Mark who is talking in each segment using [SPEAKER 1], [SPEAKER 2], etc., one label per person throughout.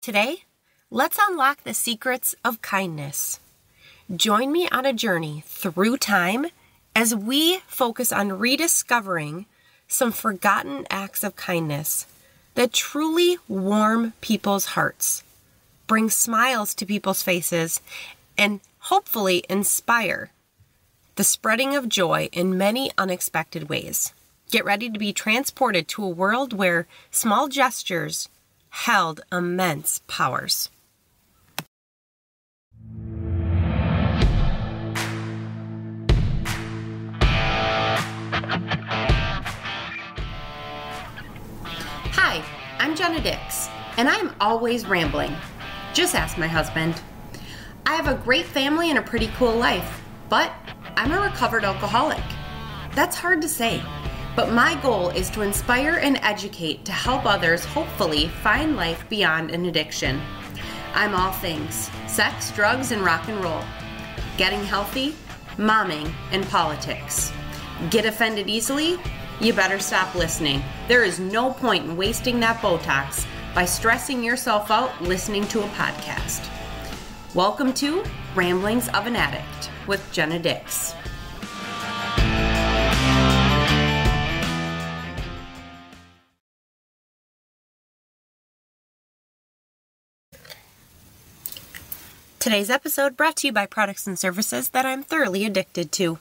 [SPEAKER 1] Today, let's unlock the secrets of kindness. Join me on a journey through time as we focus on rediscovering some forgotten acts of kindness that truly warm people's hearts, bring smiles to people's faces, and hopefully inspire the spreading of joy in many unexpected ways. Get ready to be transported to a world where small gestures held immense powers. Hi, I'm Jenna and I'm always rambling. Just ask my husband. I have a great family and a pretty cool life, but I'm a recovered alcoholic. That's hard to say. But my goal is to inspire and educate to help others hopefully find life beyond an addiction. I'm all things: sex, drugs, and rock and roll. Getting healthy, momming, and politics. Get offended easily? You better stop listening. There is no point in wasting that Botox by stressing yourself out listening to a podcast. Welcome to Ramblings of an Addict with Jenna Dix. Today's episode brought to you by products and services that I'm thoroughly addicted to.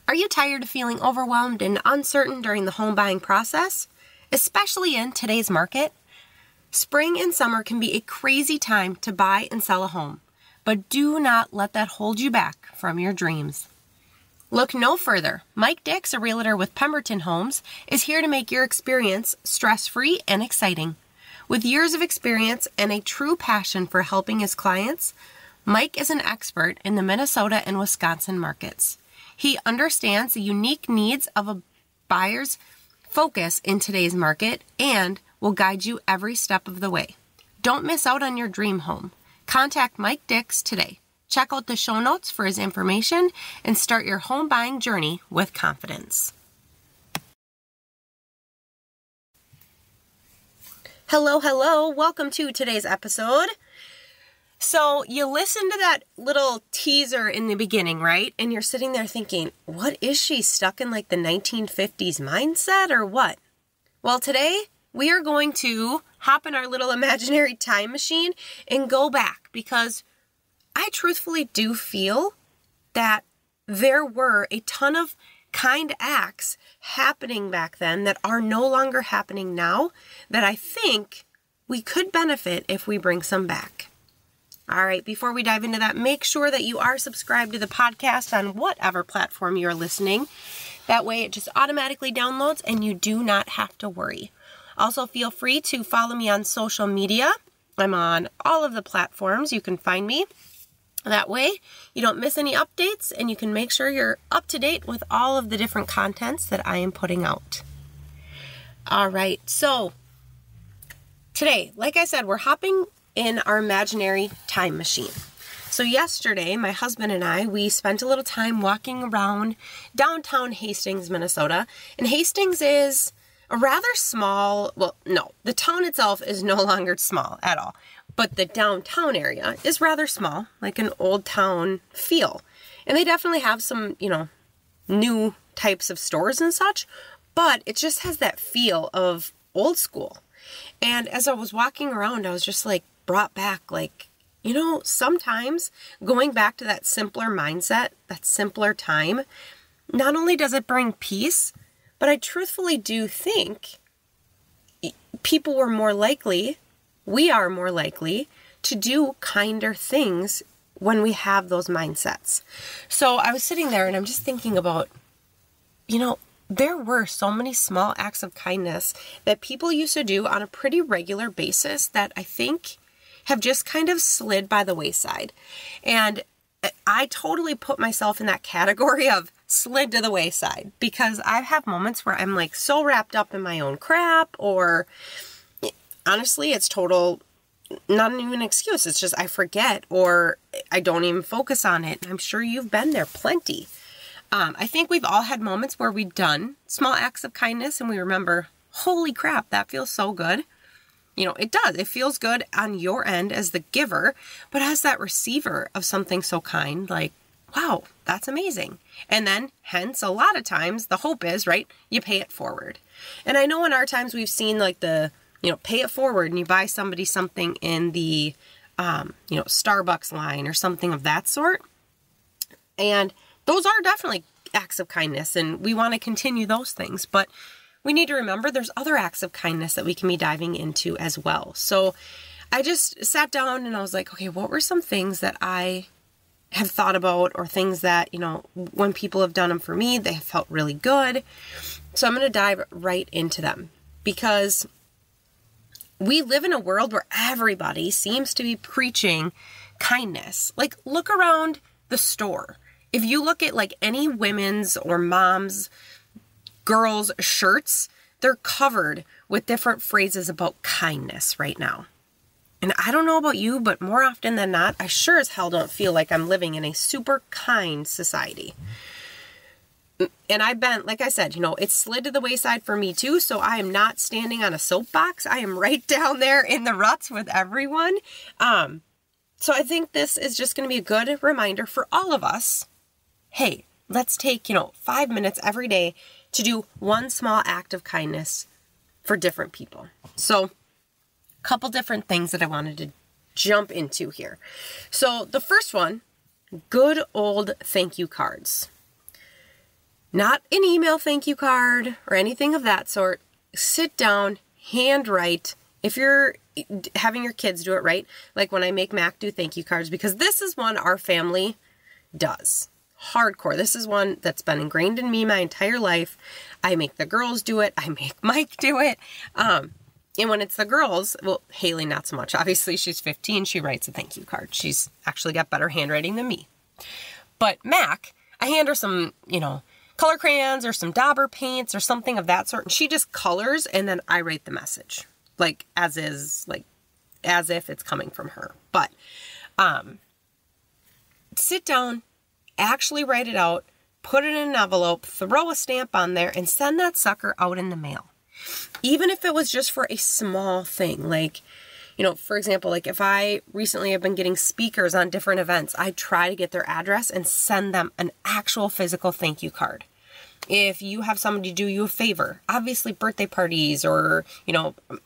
[SPEAKER 1] Are you tired of feeling overwhelmed and uncertain during the home buying process? Especially in today's market? Spring and summer can be a crazy time to buy and sell a home, but do not let that hold you back from your dreams. Look no further. Mike Dix, a realtor with Pemberton Homes, is here to make your experience stress-free and exciting. With years of experience and a true passion for helping his clients, Mike is an expert in the Minnesota and Wisconsin markets. He understands the unique needs of a buyer's focus in today's market and will guide you every step of the way. Don't miss out on your dream home. Contact Mike Dix today. Check out the show notes for his information and start your home buying journey with confidence. Hello. Welcome to today's episode. So you listened to that little teaser in the beginning, right? And you're sitting there thinking, what is she, stuck in like the 1950s mindset or what? Well, today we are going to hop in our little imaginary time machine and go back, because I truthfully do feel that there were a ton of kind acts happening back then that are no longer happening now that I think we could benefit if we bring some back. All right, before we dive into that, make sure that you are subscribed to the podcast on whatever platform you're listening. That way it just automatically downloads and you do not have to worry. Also, feel free to follow me on social media. I'm on all of the platforms. You can find me. That way, you don't miss any updates and you can make sure you're up to date with all of the different contents that I am putting out. All right, so today, like I said, we're hopping in our imaginary time machine. So yesterday, my husband and I, we spent a little time walking around downtown Hastings, Minnesota. And Hastings is a rather small, the town itself is no longer small at all. But the downtown area is rather small, like an old town feel. And they definitely have some, new types of stores and such, but it just has that feel of old school. And as I was walking around, I was just like brought back, sometimes going back to that simpler mindset, that simpler time, not only does it bring peace, but I truthfully do think we are more likely to do kinder things when we have those mindsets. So I was sitting there and I'm just thinking about, there were so many small acts of kindness that people used to do on a pretty regular basis that I think have just kind of slid by the wayside. And I totally put myself in that category of slid to the wayside, because I have moments where I'm like so wrapped up in my own crap, or honestly, it's total, not even an excuse. It's just I forget or I don't even focus on it. I'm sure you've been there plenty. I think we've all had moments where we've done small acts of kindness and we remember, holy crap, that feels so good. it does. It feels good on your end as the giver, but as that receiver of something so kind, like, wow, that's amazing. And then, hence, a lot of times, the hope is, right, you pay it forward. And I know in our times we've seen like the, pay it forward and you buy somebody something in the, Starbucks line or something of that sort. And those are definitely acts of kindness, and we want to continue those things. But we need to remember there's other acts of kindness that we can be diving into as well. So I just sat down and I was like, okay, what were some things that I have thought about, or things that, when people have done them for me, they have felt really good. So I'm going to dive right into them, because we live in a world where everybody seems to be preaching kindness. Like, look around the store. If you look at like any women's or mom's, girls' shirts, they're covered with different phrases about kindness right now. And I don't know about you, but more often than not, I sure as hell don't feel like I'm living in a super kind society. And I've been, like I said, it's slid to the wayside for me too, so I am not standing on a soapbox. I am right down there in the ruts with everyone. So I think this is just going to be a good reminder for all of us. Hey, let's take, 5 minutes every day to do one small act of kindness for different people. So a couple different things that I wanted to jump into here. So the first one, good old thank you cards. Not an email thank you card or anything of that sort. Sit down, handwrite. If you're having your kids do it, right? Like when I make Mac do thank you cards, because this is one our family does. Hardcore. This is one that's been ingrained in me my entire life. I make the girls do it. I make Mike do it. And when it's the girls, well, Haley, not so much. Obviously, she's 15. She writes a thank you card. She's actually got better handwriting than me. But Mac, I hand her some, color crayons or some dauber paints or something of that sort. And she just colors, and then I write the message. Like, as if it's coming from her. But sit down, actually write it out, put it in an envelope, throw a stamp on there, and send that sucker out in the mail. Even if it was just for a small thing, like, for example, like if I recently have been getting speakers on different events, I try to get their address and send them an actual physical thank you card. If you have somebody do you a favor, obviously birthday parties or,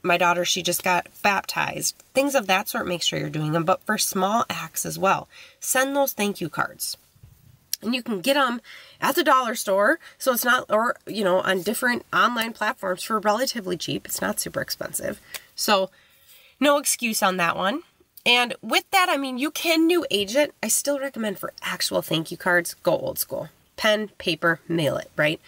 [SPEAKER 1] my daughter, she just got baptized, things of that sort, make sure you're doing them. But for small acts as well, send those thank you cards. And you can get them at the dollar store. So it's not, or, on different online platforms for relatively cheap. It's not super expensive. So no excuse on that one. And with that, you can new age it. I still recommend for actual thank you cards, go old school. Pen, paper, mail it, right?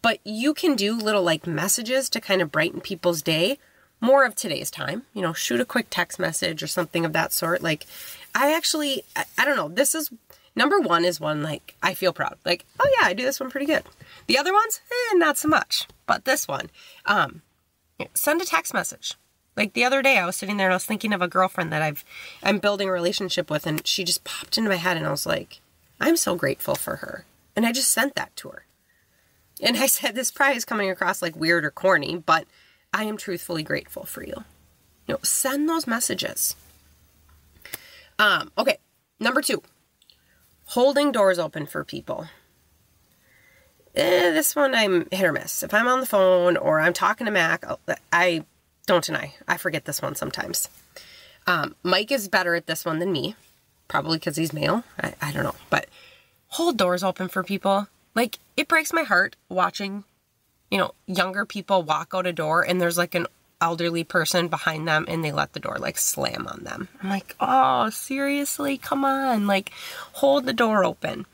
[SPEAKER 1] But you can do little like messages to kind of brighten people's day. More of today's time, shoot a quick text message or something of that sort. Like I don't know. This is number one is one like I feel proud. Like, oh yeah, I do this one pretty good. The other ones, not so much. But this one, send a text message. Like the other day I was sitting there and I was thinking of a girlfriend that I'm building a relationship with, and she just popped into my head and I was like, I'm so grateful for her. And I just sent that to her. And I said, this probably is coming across like weird or corny, but I am truthfully grateful for you. Send those messages. Okay. Number 2, holding doors open for people. This one I'm hit or miss. If I'm on the phone or I'm talking to Mac, I don't deny. I forget this one sometimes. Mike is better at this one than me. Probably because he's male. I don't know. But hold doors open for people. Like, it breaks my heart watching, younger people walk out a door and there's like an elderly person behind them and they let the door like slam on them. I'm like, oh, seriously? Come on. Like, hold the door open.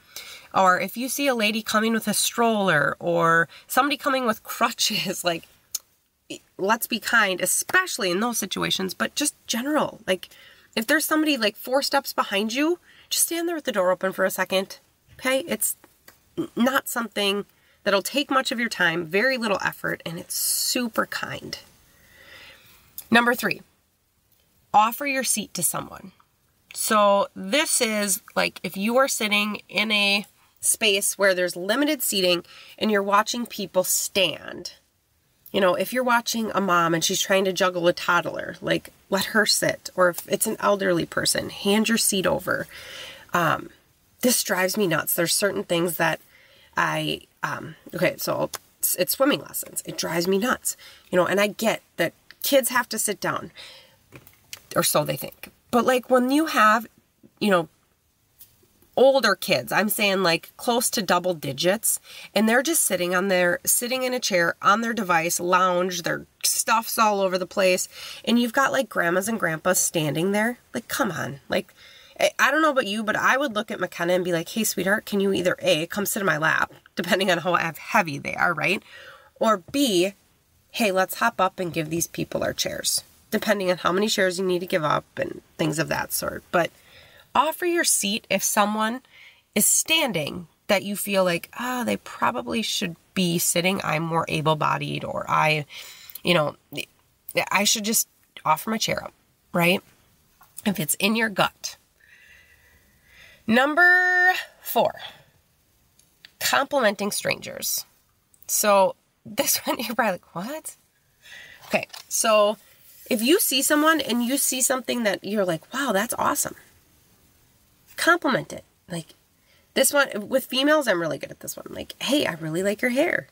[SPEAKER 1] Or if you see a lady coming with a stroller or somebody coming with crutches, like, let's be kind, especially in those situations, but just general. Like, if there's somebody like 4 steps behind you, just stand there with the door open for a second. Okay? It's not something that'll take much of your time, very little effort, and it's super kind. Number 3, offer your seat to someone. So this is like if you are sitting in a space where there's limited seating and you're watching people stand, You know, if you're watching a mom and she's trying to juggle a toddler, like let her sit. Or if it's an elderly person, hand your seat over. This drives me nuts. There's certain things that okay, so it's swimming lessons. It drives me nuts. You know, and I get that kids have to sit down, or so they think. But like when you have, you know, older kids, I'm saying like close to double digits, and they're just sitting in a chair on their device, lounge, their stuff's all over the place, and you've got like grandmas and grandpas standing there. Like, come on. Like, I don't know about you, but I would look at McKenna and be like, hey, sweetheart, can you either A, come sit in my lap, depending on how heavy they are, right? Or B, hey, let's hop up and give these people our chairs, depending on how many chairs you need to give up and things of that sort. But offer your seat if someone is standing that you feel like, they probably should be sitting. I'm more able-bodied, or I should just offer my chair up, right? If it's in your gut. Number 4, complimenting strangers. So this one, you're probably like, what? Okay, so if you see someone and you see something that you're like, wow, that's awesome, compliment it. Like this one, with females, I'm really good at this one. Like, hey, I really like your hair.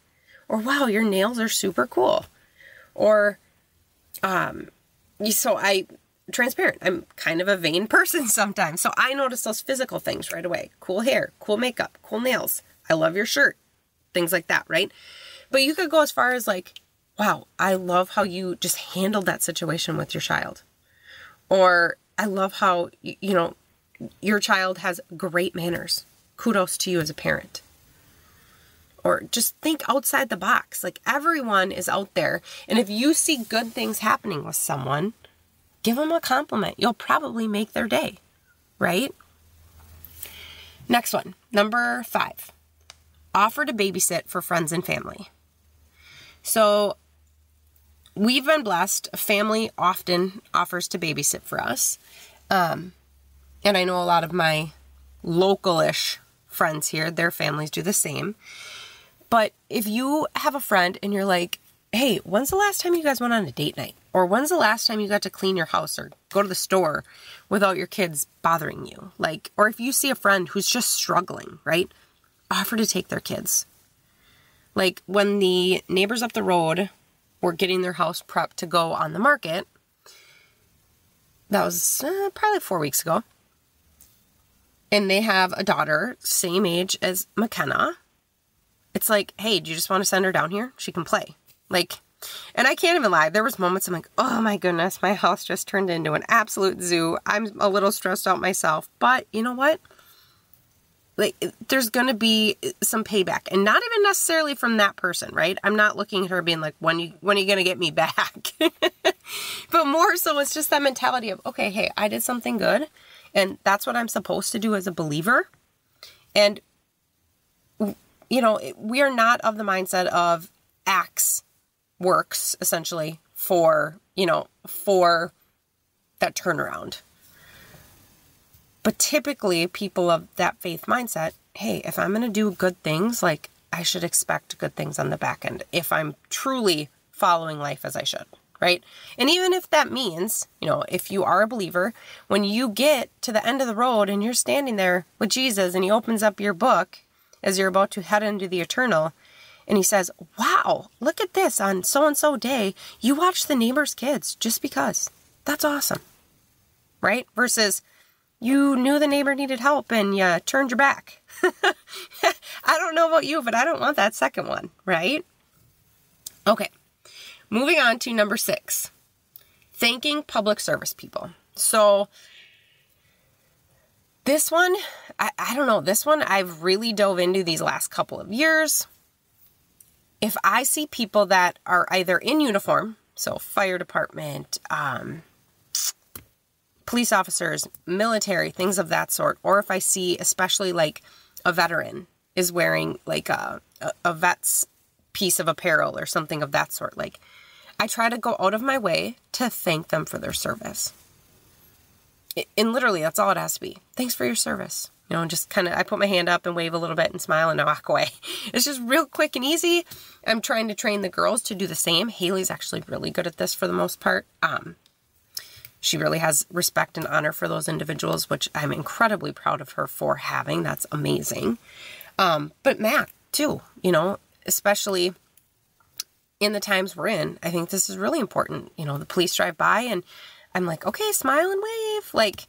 [SPEAKER 1] Or, wow, your nails are super cool. Or, transparent. I'm kind of a vain person sometimes. So I notice those physical things right away. Cool hair, cool makeup, cool nails. I love your shirt. Things like that, right? But you could go as far as like, wow, I love how you just handled that situation with your child. Or I love how, your child has great manners. Kudos to you as a parent. Or just think outside the box. Like, everyone is out there. And if you see good things happening with someone, give them a compliment. You'll probably make their day, right? Next one, number 5. Offer to babysit for friends and family. So we've been blessed. Family often offers to babysit for us. And I know a lot of my local-ish friends here, their families do the same. But if you have a friend and you're like, hey, when's the last time you guys went on a date night? Or when's the last time you got to clean your house or go to the store without your kids bothering you? Like, or if you see a friend who's just struggling, right? Offer to take their kids. Like when the neighbors up the road were getting their house prepped to go on the market, that was probably 4 weeks ago. And they have a daughter, same age as McKenna. It's like, hey, do you just want to send her down here? She can play. Like, and I can't even lie. There was moments I'm like, oh my goodness, my house just turned into an absolute zoo. I'm a little stressed out myself. But you know what? Like, there's going to be some payback. And not even necessarily from that person, right? I'm not looking at her being like, when are you going to get me back? But more so, it's just that mentality of, okay, hey, I did something good. And that's what I'm supposed to do as a believer. And, we are not of the mindset of acts works, essentially, for that turnaround. But typically, people of that faith mindset, hey, if I'm going to do good things, like, I should expect good things on the back end if I'm truly following life as I should, right? And even if that means, if you are a believer, when you get to the end of the road and you're standing there with Jesus and he opens up your book as you're about to head into the eternal, and he says, wow, look at this, on so-and-so day, you watched the neighbor's kids just because. That's awesome, right? Versus, you knew the neighbor needed help and you turned your back. I don't know about you, but I don't want that second one, right? Okay, moving on to number 6, thanking public service people. So this one, I don't know, this one I've really dove into these last couple of years. If I see people that are either in uniform, so fire department, police officers, military, things of that sort, or if I see especially like a veteran is wearing like a vet's piece of apparel or something of that sort, like I try to go out of my way to thank them for their service. And literally, that's all it has to be. Thanks for your service. just kind of, I put my hand up and wave a little bit and smile and I walk away. It's just real quick and easy. I'm trying to train the girls to do the same. Haley's actually really good at this for the most part. She really has respect and honor for those individuals, which I'm incredibly proud of her for having. That's amazing. But Matt too, especially in the times we're in, I think this is really important. The police drive by and I'm like, okay, smile and wave. Like,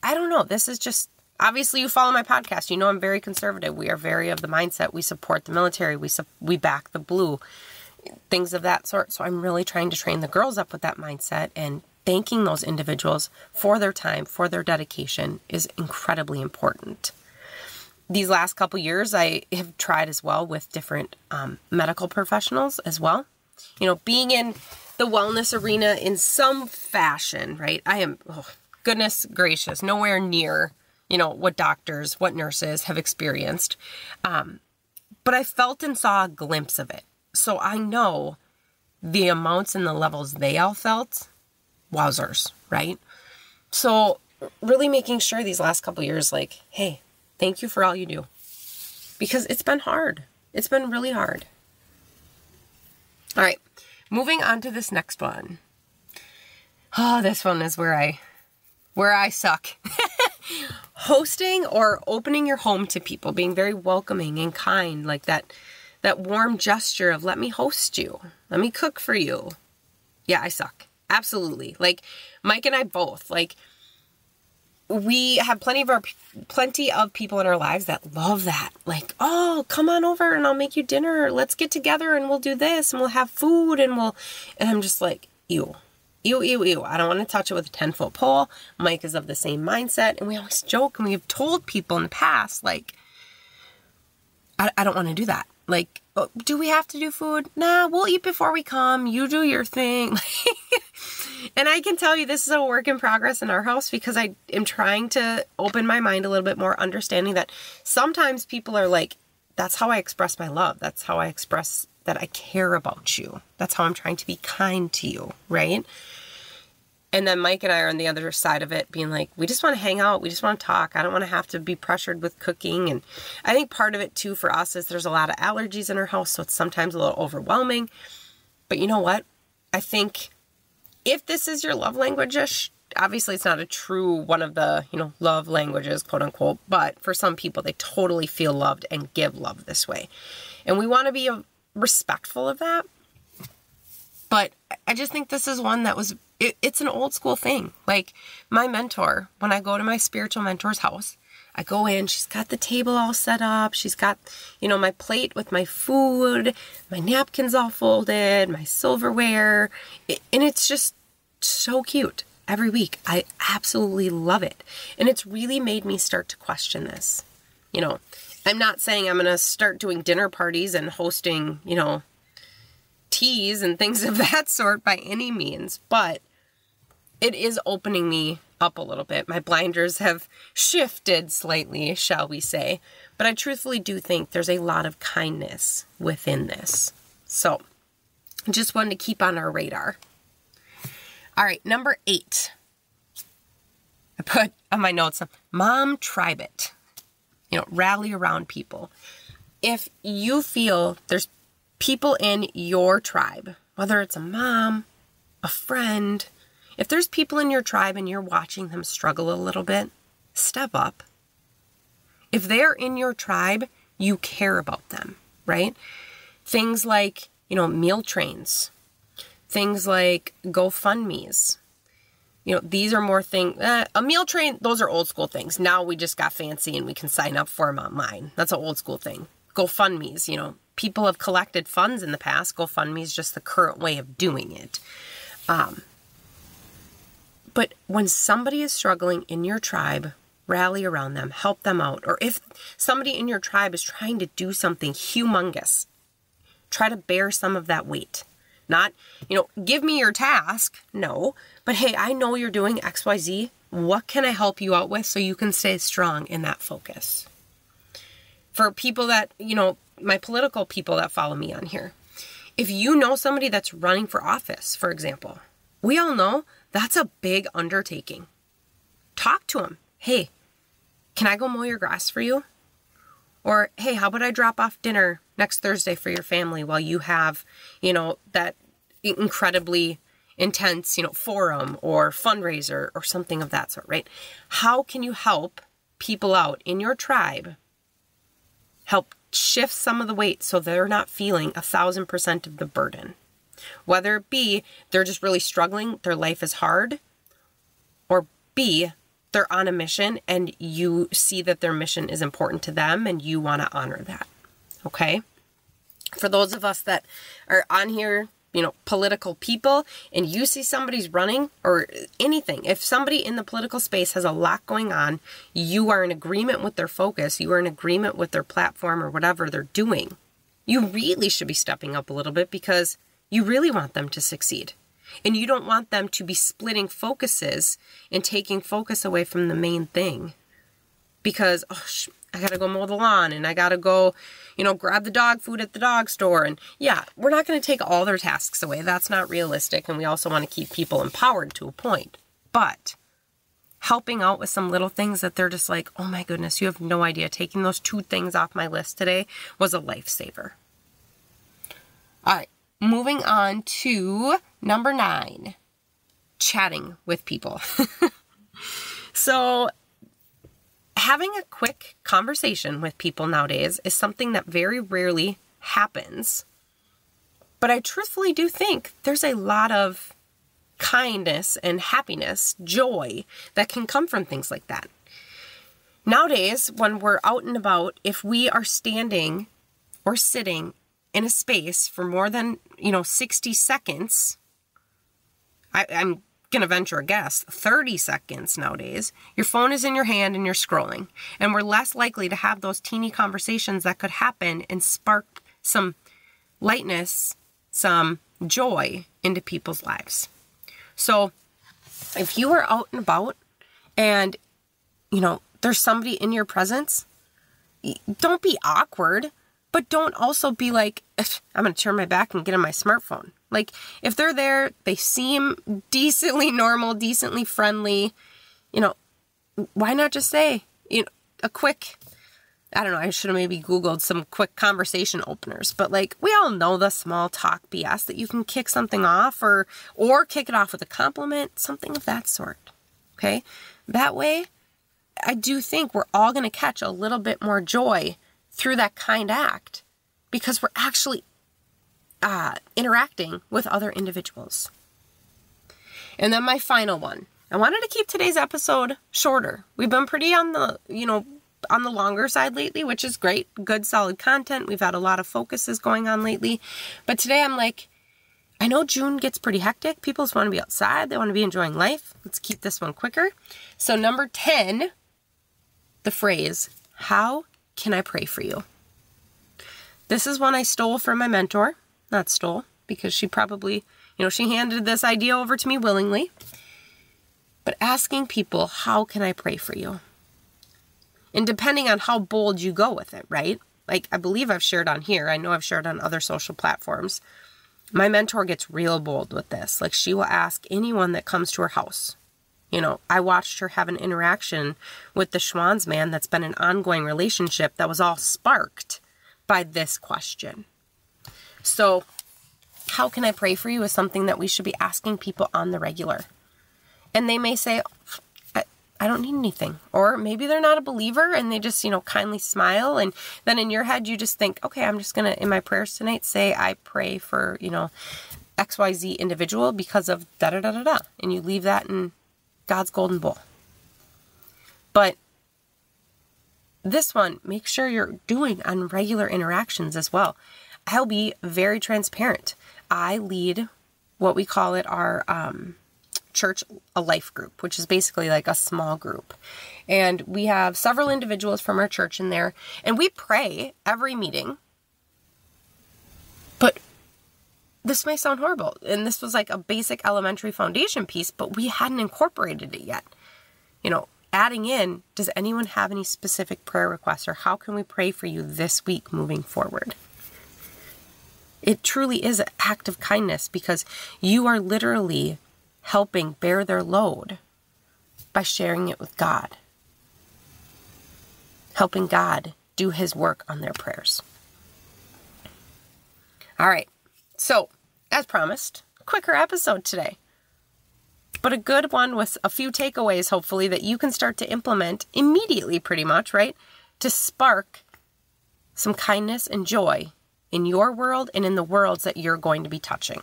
[SPEAKER 1] I don't know. This is just, obviously you follow my podcast. I'm very conservative. We are very of the mindset. We support the military. We back the blue, things of that sort. So I'm really trying to train the girls up with that mindset, and thanking those individuals for their time, for their dedication is incredibly important. These last couple years, I have tried as well with different medical professionals as well. Being in the wellness arena in some fashion, right? I am, goodness gracious, nowhere near, what doctors, what nurses have experienced. But I felt and saw a glimpse of it. So I know the amounts and the levels they all felt, wowzers, right? So really making sure these last couple years, like, hey, thank you for all you do. Because it's been hard. It's been really hard. All right, moving on to this next one. Oh, this one is where I suck. Hosting or opening your home to people, being very welcoming and kind, like that warm gesture of let me host you, let me cook for you. Yeah, I suck. Absolutely. Like Mike and I both, like we have plenty of people in our lives that love that. Like, oh, come on over and I'll make you dinner. Let's get together and we'll do this and we'll have food and I'm just like, ew. Ew, ew, ew. I don't want to touch it with a 10-foot pole. Mike is of the same mindset. And we always joke and we have told people in the past, like, I don't want to do that. Like, oh, do we have to do food? Nah, we'll eat before we come. You do your thing. And I can tell you this is a work in progress in our house because I am trying to open my mind a little bit more, understanding that sometimes people are like, that's how I express my love. That's how I express that I care about you. That's how I'm trying to be kind to you, right? And then Mike and I are on the other side of it being like, we just want to hang out. We just want to talk. I don't want to have to be pressured with cooking. And I think part of it too for us is there's a lot of allergies in our house. So it's sometimes a little overwhelming. But you know what? I think if this is your love language, obviously it's not a true one of the, love languages, quote unquote. But for some people, they totally feel loved and give love this way. And we want to be respectful of that. But I just think this is one that was, it's an old school thing. Like my mentor, when I go to my spiritual mentor's house, I go in, she's got the table all set up. She's got, my plate with my food, my napkins all folded, my silverware. And it's just so cute every week. I absolutely love it. And it's really made me start to question this. I'm not saying I'm going to start doing dinner parties and hosting, teas and things of that sort by any means, but it is opening me up a little bit. My blinders have shifted slightly, shall we say, but I truthfully do think there's a lot of kindness within this. So just wanted to keep on our radar. All right, number 8. I put on my notes, Mom Tribe It. Rally around people. If you feel there's people in your tribe, whether it's a mom, a friend, if there's people in your tribe and you're watching them struggle a little bit, step up. If they're in your tribe, you care about them, right? Things like, meal trains, things like GoFundMes. These are more things, a meal train, those are old school things. Now we just got fancy and we can sign up for them online. That's an old school thing. GoFundMes, people have collected funds in the past. GoFundMe is just the current way of doing it. But when somebody is struggling in your tribe, rally around them, help them out. Or if somebody in your tribe is trying to do something humongous, try to bear some of that weight. Not, give me your task. No. But hey, I know you're doing XYZ. What can I help you out with so you can stay strong in that focus? For people that, my political people that follow me on here, if you know somebody that's running for office, for example, we all know that's a big undertaking. Talk to them. Hey, can I go mow your grass for you? Or, hey, how about I drop off dinner next Thursday for your family while you have, that incredibly intense, forum or fundraiser or something of that sort, right? How can you help people out in your tribe, help shift some of the weight so they're not feeling 1,000% of the burden? Whether it be they're just really struggling, their life is hard, or B, they're on a mission and you see that their mission is important to them and you want to honor that. Okay? For those of us that are on here, political people, and you see somebody's running or anything, if somebody in the political space has a lot going on, you are in agreement with their focus, you are in agreement with their platform or whatever they're doing, you really should be stepping up a little bit because you really want them to succeed. And you don't want them to be splitting focuses and taking focus away from the main thing. Because, I got to go mow the lawn and I got to go, grab the dog food at the dog store. And yeah, we're not going to take all their tasks away. That's not realistic. And we also want to keep people empowered to a point. But helping out with some little things that they're just like, oh my goodness, you have no idea. Taking those 2 things off my list today was a lifesaver. All right. Moving on to number 9, chatting with people. So having a quick conversation with people nowadays is something that very rarely happens. But I truthfully do think there's a lot of kindness and happiness, joy that can come from things like that. Nowadays, when we're out and about, if we are standing or sitting in a space for more than, 60 seconds, I'm going to venture a guess, 30 seconds nowadays, your phone is in your hand and you're scrolling. And we're less likely to have those teeny conversations that could happen and spark some lightness, some joy into people's lives. So if you are out and about and, there's somebody in your presence, don't be awkward. But don't also be like, I'm going to turn my back and get on my smartphone. Like, if they're there, they seem decently normal, decently friendly, why not just say, a quick, I don't know, I should have maybe Googled some quick conversation openers. But like, we all know the small talk BS that you can kick something off or kick it off with a compliment, something of that sort. Okay? That way, I do think we're all going to catch a little bit more joy through that kind act because we're actually interacting with other individuals. And then my final one. I wanted to keep today's episode shorter. We've been pretty on the, on the longer side lately, which is great. Good, solid content. We've had a lot of focuses going on lately. But today I'm like, I know June gets pretty hectic. People just want to be outside. They want to be enjoying life. Let's keep this one quicker. So number 10, the phrase, how can I pray for you? This is one I stole from my mentor. Not stole, because she probably, she handed this idea over to me willingly. But asking people, how can I pray for you? And depending on how bold you go with it, right? Like, I believe I've shared on here. I know I've shared on other social platforms. My mentor gets real bold with this. Like, she will ask anyone that comes to her house. I watched her have an interaction with the Schwann's man that's been an ongoing relationship that was all sparked by this question. So, how can I pray for you is something that we should be asking people on the regular. And they may say, I don't need anything. Or maybe they're not a believer and they just, kindly smile. And then in your head, you just think, okay, I'm just going to, in my prayers tonight, say I pray for, XYZ individual because of da-da-da-da-da. And you leave that in God's golden bowl. But this one, make sure you're doing on regular interactions as well. I'll be very transparent. I lead what we call it our church, a life group, which is basically like a small group. And we have several individuals from our church in there, and we pray every meeting. But this may sound horrible, and this was like a basic elementary foundation piece, but we hadn't incorporated it yet. Adding in, does anyone have any specific prayer requests, or how can we pray for you this week moving forward? It truly is an act of kindness because you are literally helping bear their load by sharing it with God. helping God do his work on their prayers. All right. So, as promised, quicker episode today. But a good one with a few takeaways, hopefully, that you can start to implement immediately, pretty much, right? To spark some kindness and joy in your world and in the worlds that you're going to be touching.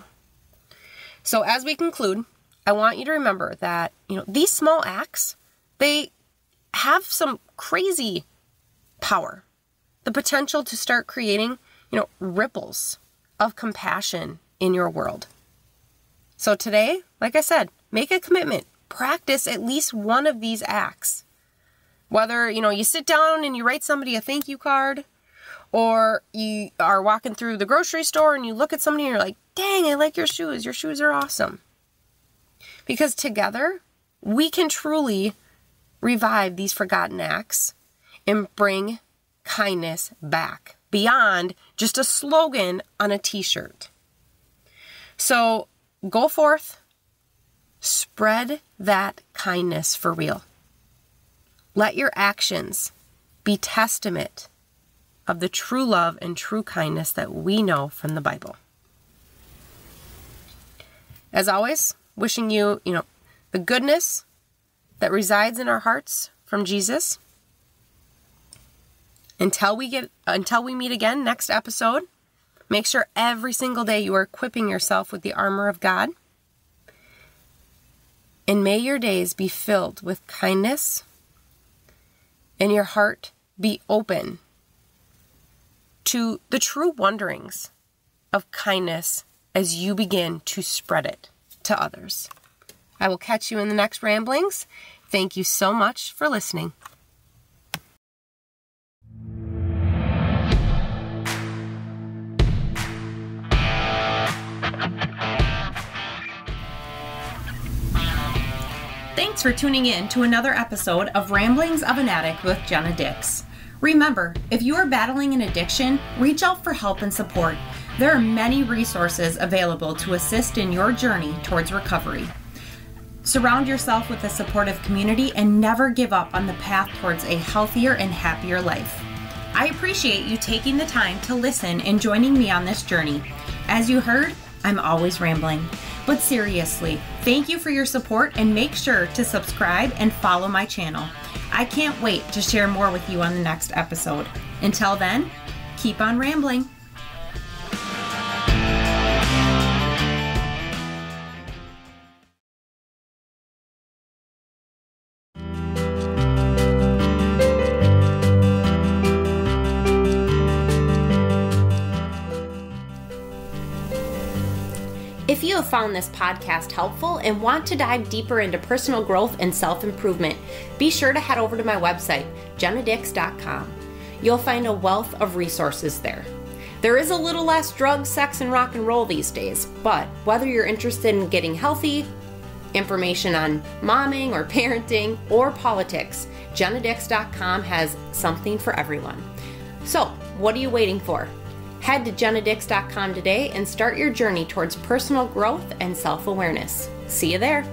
[SPEAKER 1] So as we conclude, I want you to remember that, these small acts, they have some crazy power. The potential to start creating, ripples of compassion in your world. So today, like I said, make a commitment. Practice at least one of these acts. Whether, you sit down and you write somebody a thank you card, or you are walking through the grocery store and you look at somebody and you're like, dang, I like your shoes. Your shoes are awesome. Because together, we can truly revive these forgotten acts and bring kindness back beyond just a slogan on a t-shirt. So go forth, spread that kindness for real. Let your actions be testament of the true love and true kindness that we know from the Bible. As always, wishing you, the goodness that resides in our hearts from Jesus. Until we meet again next episode, make sure every single day you are equipping yourself with the armor of God. And may your days be filled with kindness and your heart be open to the true wonderings of kindness as you begin to spread it to others. I will catch you in the next ramblings. Thank you so much for listening.
[SPEAKER 2] Thanks for tuning in to another episode of Ramblings of an Addict with Jenna Dix. Remember, if you are battling an addiction, reach out for help and support. There are many resources available to assist in your journey towards recovery. Surround yourself with a supportive community and never give up on the path towards a healthier and happier life. I appreciate you taking the time to listen and joining me on this journey. As you heard, I'm always rambling. But seriously, thank you for your support and make sure to subscribe and follow my channel. I can't wait to share more with you on the next episode. Until then, keep on rambling. If you have found this podcast helpful and want to dive deeper into personal growth and self-improvement, be sure to head over to my website, jennadix.com. You'll find a wealth of resources there. There is a little less drugs, sex, and rock and roll these days, but whether you're interested in getting healthy, information on momming or parenting, or politics, jennadix.com has something for everyone. So, what are you waiting for? Head to jennadix.com today and start your journey towards personal growth and self-awareness. See you there.